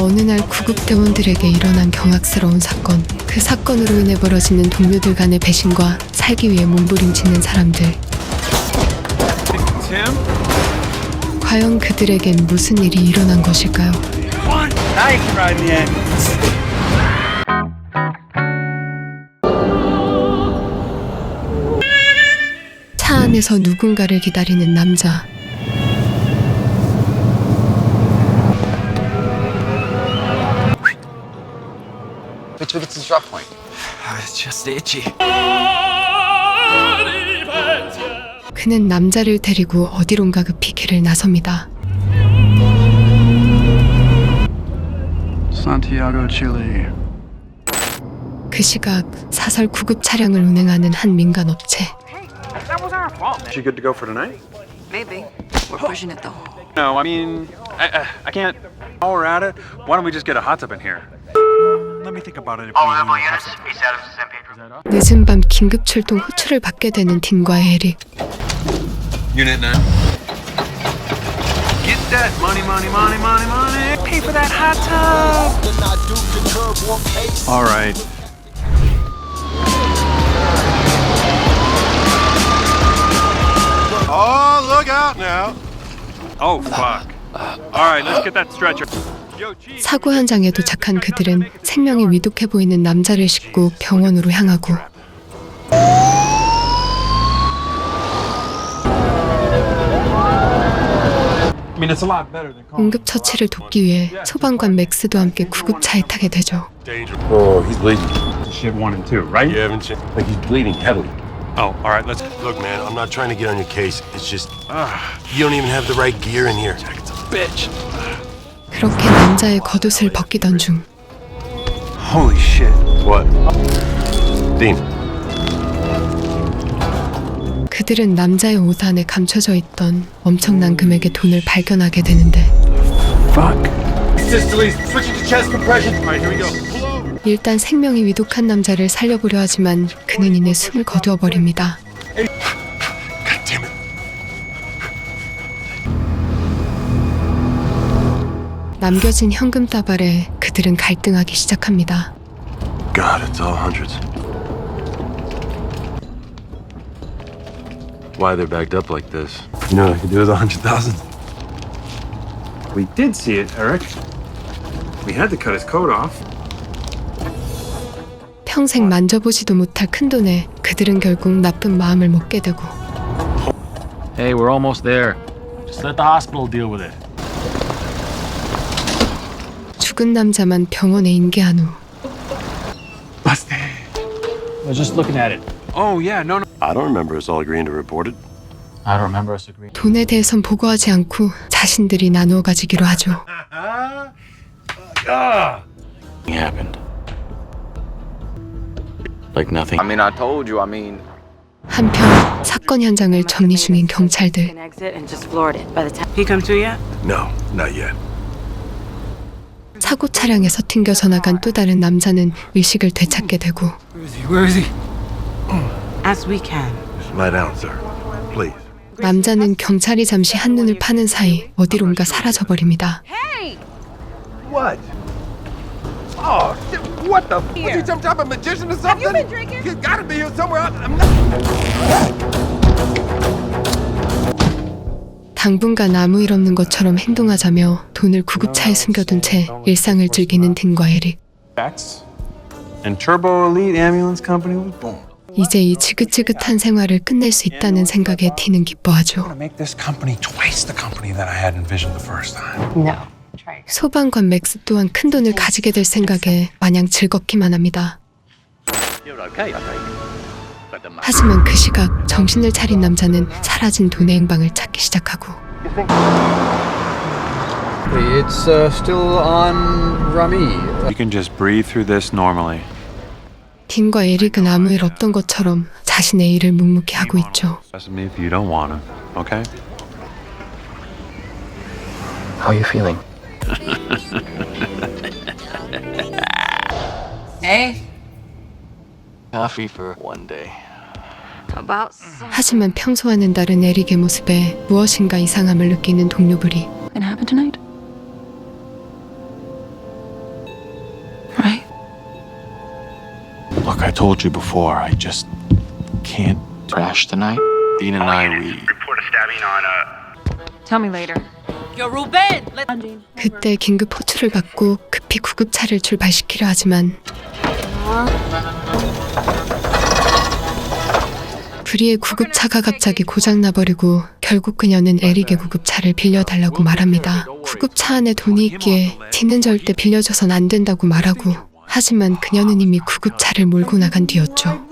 어느 날 구급대원들에게 일어난 경악스러운 사건. 그 사건으로 인해 벌어지는 동료들 간의 배신과 살기 위해 몸부림치는 사람들. 과연 그들에겐 무슨 일이 일어난 것일까요? 차 안에서 누군가를 기다리는 남자. Which way gets to the drop point? It's just itchy. 그는 남자를 데리고 어디론가 급히 길을 나섭니다. Santiago, Chile. 그 시각 사설 구급 차량을 운행하는 한 민간 업체. She good to go for tonight? Maybe. We're pushing it though. No, I mean, I can't. While we're at it, why don't we just get a hot tub in here? Let me think about it. If we have some. 늦은 밤 긴급 출동 호출을 받게 되는 딘과 에릭. Unit 9. Get that money, money, money, money, money. Pay for that hot tub. All right. Oh, look out now. Oh, fuck. All right, let's get that stretcher. Yo, Chief. 사고 현장에 도착한 그들은 생명이 위독해 보이는 남자를 싣고 병원으로 향하고 I mean, it's a lot better than calling. 응급 처치를 돕기 위해 소방관 맥스도 함께 구급차에 타게 되죠. Oh, he's bleeding. Shit 1 and 2, right? You haven't seen? Like he's bleeding heavily. Oh, all right, let's. Look, man, I'm not trying to get on your case. It's just you don't even have the right gear in here. It's a bitch. 그렇게 남자의 겉옷을 벗기던 중 Holy shit. What? Dean. 그들은 남자의 옷 안에 감춰져 있던 엄청난 금액의 돈을 발견하게 되는데 Fuck. Systole, switching to chest compression. All right, here we go. 일단 생명이 위독한 남자를 살려보려 하지만 그는 이내 숨을 거두어 버립니다. God damn it. 남겨진 현금 다발에 그들은 갈등하기 시작합니다. God, it's all hundreds. Why they're backed up like this? You know what I could do with 100,000? We did see it, Eric. We had to cut his coat off. 평생 만져보지도 못할 큰돈에 그들은 결국 나쁜 마음을 먹게 되고 Hey, we're almost there. Just let the hospital deal with it. 죽은 남자만 병원에 인계한 후 We're just looking at it. Oh, yeah, no. I don't remember us all agreeing to report it. I don't remember us agreeing. 돈에 대해선 보고하지 않고 자신들이 나누어 가지기로 하죠. It happened. Like nothing. I mean, I told you. I mean, 한편 사건 현장을 정리 중인 경찰들. Can exit and just floored it by the time. He come to yet? No, not yet. 사고 차량에서 튕겨져 나간 또 다른 남자는 의식을 되찾게 되고 Where is he? As we can. Just lie down, sir. Please. 남자는 경찰이 잠시 한눈을 파는 사이 어디론가 사라져버립니다. What? Oh, shit, what the? Was he some type of magician or something? Have you been drinking? He's gotta be here somewhere. I'm not. 당분간 아무 일 없는 것처럼 행동하자며 돈을 구급차에 숨겨둔 채 일상을 즐기는 딘과 에릭. And Turbo Elite Ambulance Company was born. 이제 이 지긋지긋한 생활을 끝낼 수 있다는 생각에 딘은 기뻐하죠. Make this company twice the company that I had envisioned the first time. No. Try. 소방관 맥스 또한 큰 돈을 가지게 될 생각에 마냥 즐겁기만 합니다. 하지만 그 시각 정신을 차린 남자는 사라진 돈의 행방을 찾기 시작하고 It's still on Rami. You can just breathe through this normally. 딘과 에릭은 아무 일 없던 것처럼 자신의 일을 묵묵히 하고 있죠. Trust me if you don't want to, okay? How are you feeling? Hey. Coffee for one day. About. 하지만 평소와는 다른 에릭의 모습에 무엇인가 이상함을 느끼는 동료들이 Gonna happen tonight? Look, I told you before, I just can't crash tonight. Dean and I, we... Tell me later. Yo, Ruben! 그때 긴급 호출을 받고 급히 구급차를 출발시키려 하지만 브리의 구급차가 갑자기 고장나버리고 결국 그녀는 에릭의 구급차를 빌려달라고 말합니다. 구급차 안에 돈이 있기에 딘은 절대 빌려줘선 안 된다고 말하고 하지만 그녀는 이미 구급차를 몰고 나간 뒤였죠.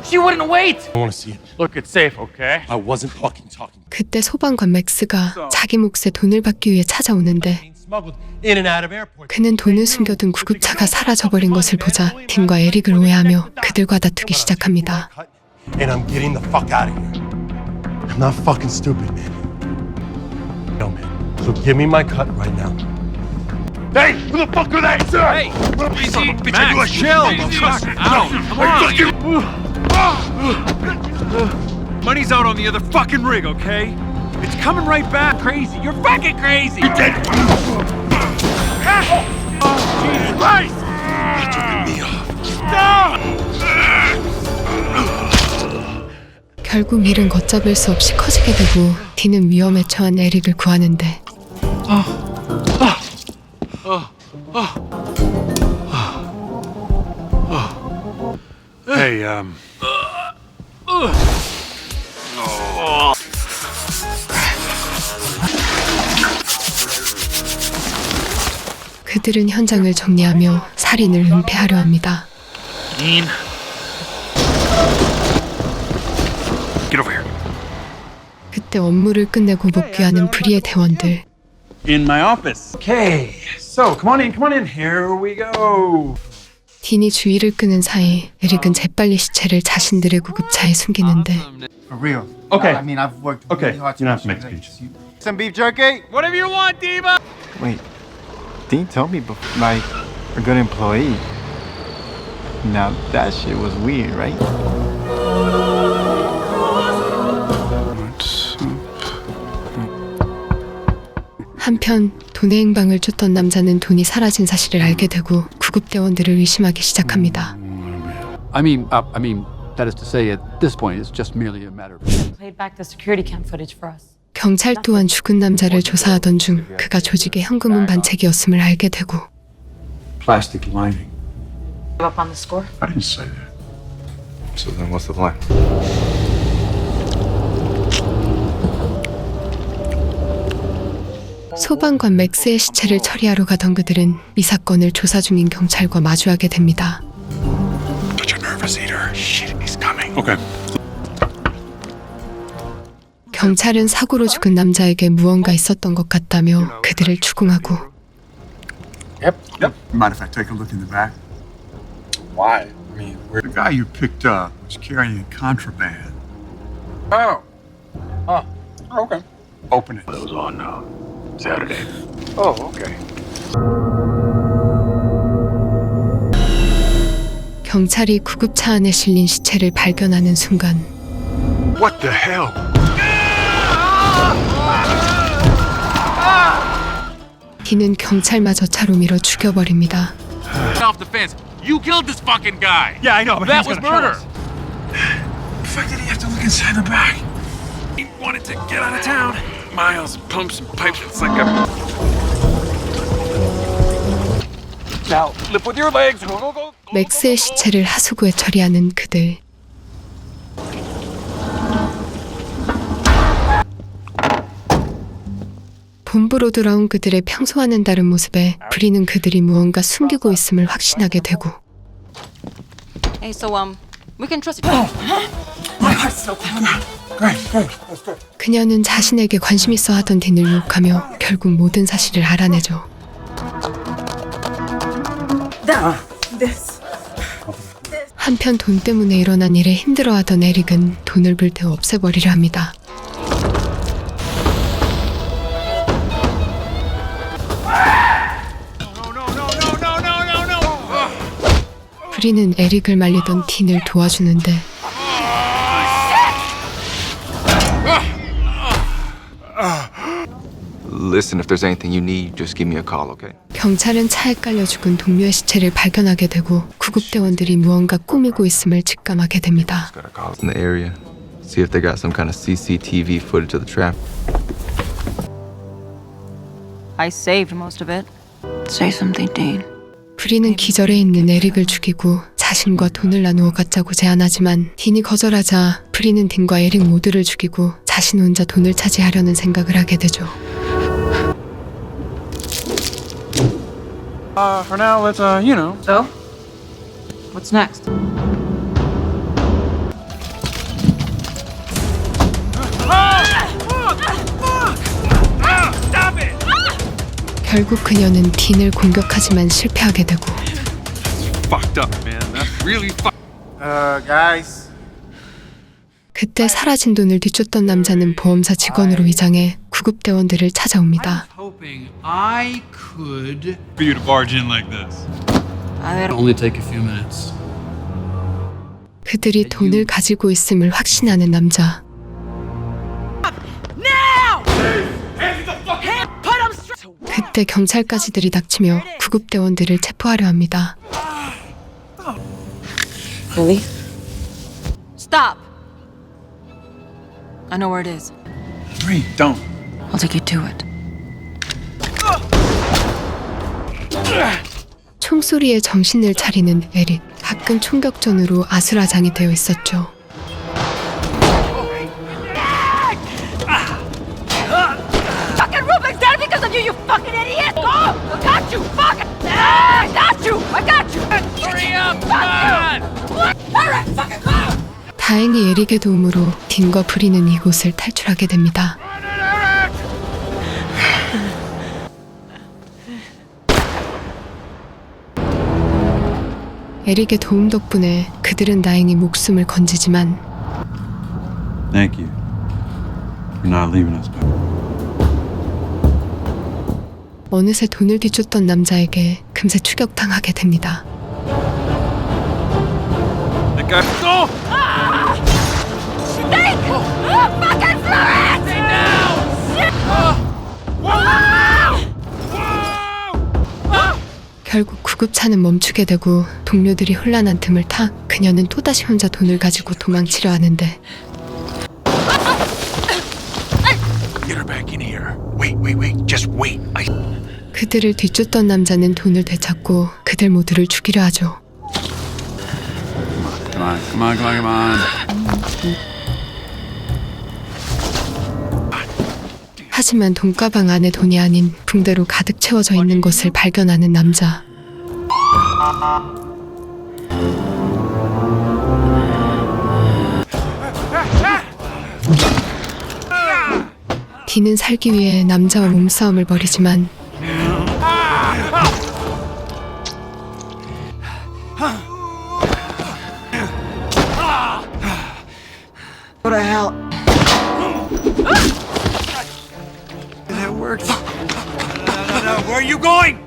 She wouldn't wait! I want to see it. Look, it's safe, okay? I wasn't fucking talking. 그때 소방관 맥스가 자기 몫의 돈을 받기 위해 찾아오는데 그는 돈을 숨겨둔 구급차가 사라져버린 것을 보자 딘과 에릭을 오해하며 그들과 다투기 시작합니다. And I'm getting the fuck out of here. I'm not fucking stupid, man. No, man. So give me my cut right now. Hey, who the fuck are they, sir? Hey, easy, Max, chill. Come on. Money's out on the other fucking rig, okay? It's coming right back. Crazy. You're fucking crazy. You're dead. Jesus Christ! 결국 일은 걷잡을 수 없이 커지게 되고 딘은 위험에 처한 에릭을 구하는데 Hey, 그들은 현장을 정리하며 살인을 은폐하려 합니다. Dean. get over here. 그때 업무를 끝내고 복귀하는 브리의 대원들. In my office. Okay, so come on in. Here we go. 딘이 주의를 끄는 사이 에릭은 재빨리 시체를 자신들의 구급차에 숨기는데 For real. Okay. I mean, I've worked Okay, really hard you to don't have to make make speeches. Some beef jerky? Whatever you want, Diva. Wait, Dean told me, like, a good employee. Now that shit was weird, right? 한편 돈의 행방을 쫓던 남자는 돈이 사라진 사실을 알게 되고 구급대원들을 의심하기 시작합니다. I mean, that is to say, at this point, it's just merely a matter of. Played back the security cam footage for us. 경찰 또한 죽은 남자를 조사하던 중 그가 조직의 현금은 반책이었음을 알게 되고 Plastic lining. Up on the score? I didn't say that. So then what's the plan? 소방관 맥스의 시체를 처리하러 가던 그들은 이 사건을 조사 중인 경찰과 마주하게 됩니다. Such a nervous eater. Shit, he's coming. Okay. 경찰은 사고로 죽은 남자에게 무언가 있었던 것 같다며 그들을 추궁하고 Mind if I take a look in the back? Why? I mean, The guy you picked up was carrying contraband. okay. Open it. It was on Saturday. Oh, okay. 경찰이 구급차 안에 실린 시체를 발견하는 순간 What the hell? 딘은 경찰마저 차로 밀어 죽여버립니다. Off the fence. You killed this fucking guy. Yeah, I know, but That he's was gonna kill murder. us. The fact that he have to look inside the back. He wanted to get out of town. Miles, pumps and pipes. It's like a. Now, lift with your legs. Go, go, go. 맥스의 시체를 하수구에 처리하는 그들. 본부로 돌아온 그들의 평소와는 다른 모습에 브리는 그들이 무언가 숨기고 있음을 확신하게 되고 Hey, so we can trust each other. 그녀는 자신에게 관심 있어 하던 딘을 유혹하며 결국 모든 사실을 알아내죠. 한편 돈 때문에 일어난 일에 힘들어하던 에릭은 돈을 불태워 없애버리려 합니다. 브리는 에릭을 말리던 딘을 도와주는데 Listen, if there's anything you need, just give me a call, okay? 경찰은 차에 깔려 죽은 동료의 시체를 발견하게 되고 구급대원들이 무언가 꾸미고 있음을 직감하게 됩니다. Got our calls in the area. See if they got some kind of CCTV footage of the traffic. I saved most of it. Say something, Dean. 브리는 기절해 있는 에릭을 죽이고 자신과 돈을 나누어 갖자고 제안하지만 딘이 거절하자 브리는 딘과 에릭 모두를 죽이고 자신 혼자 돈을 차지하려는 생각을 하게 되죠. For now, let's, you know. So? What's next? 결국 그녀는 딘을 공격하지만 실패하게 되고 Fucked up, man. That's really fucked. Guys. 그때 사라진 돈을 뒤쫓던 남자는 보험사 직원으로 위장해 구급대원들을 찾아옵니다. Hoping I could. For you to barge in like this. It'll only take a few minutes. 그들이 돈을 가지고 있음을 확신하는 남자. 그때 경찰까지 들이닥치며 구급대원들을 체포하려 합니다. Really? Stop! I know where it is. Bree, don't. I'll take you to it. 총소리에 정신을 차리는 에릭. 가끔 총격전으로 아수라장이 되어 있었죠. Fucking Rubik's dead because of you, you fucking idiot! Go! I got you! Fuck! I got you! I got you! Hurry up! Come on! Alright, fucking go! 다행히 에릭의 도움으로 딘과 브리는 이곳을 탈출하게 됩니다. 에릭의 도움 덕분에 그들은 다행히 목숨을 건지지만 Thank you. For not leaving us back. 어느새 돈을 뒤쫓던 남자에게 금세 추격당하게 됩니다. That guy. Go! Snake! Fucking Florence! Stay down! Shit! 결국 구급차는 멈추게 되고 동료들이 혼란한 틈을 타 그녀는 또다시 혼자 돈을 가지고 도망치려 하는데 Get her back in here. Wait. Just wait. 그들을 뒤쫓던 남자는 돈을 되찾고 그들 모두를 죽이려 하죠. Come on. 하지만 돈가방 안에 돈이 아닌 붕대로 가득 채워져 있는 것을 발견하는 남자. 딘은 살기 위해 남자와 몸싸움을 벌이지만 What the hell? That worked. No. Where are you going?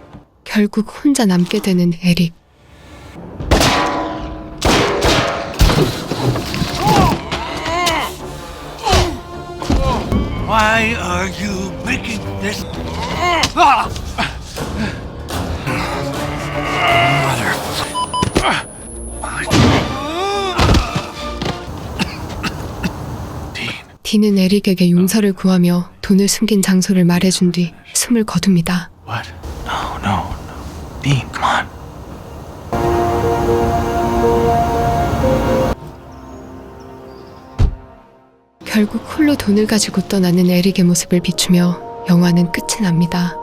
결국 혼자 남게 되는 에릭. Why are you making this? 딘은 에릭에게 용서를 구하며 돈을 숨긴 장소를 말해준 뒤 숨을 거둡니다. What? No. Dean, come on. 결국 홀로 돈을 가지고 떠나는 에릭의 모습을 비추며 영화는 끝이 납니다.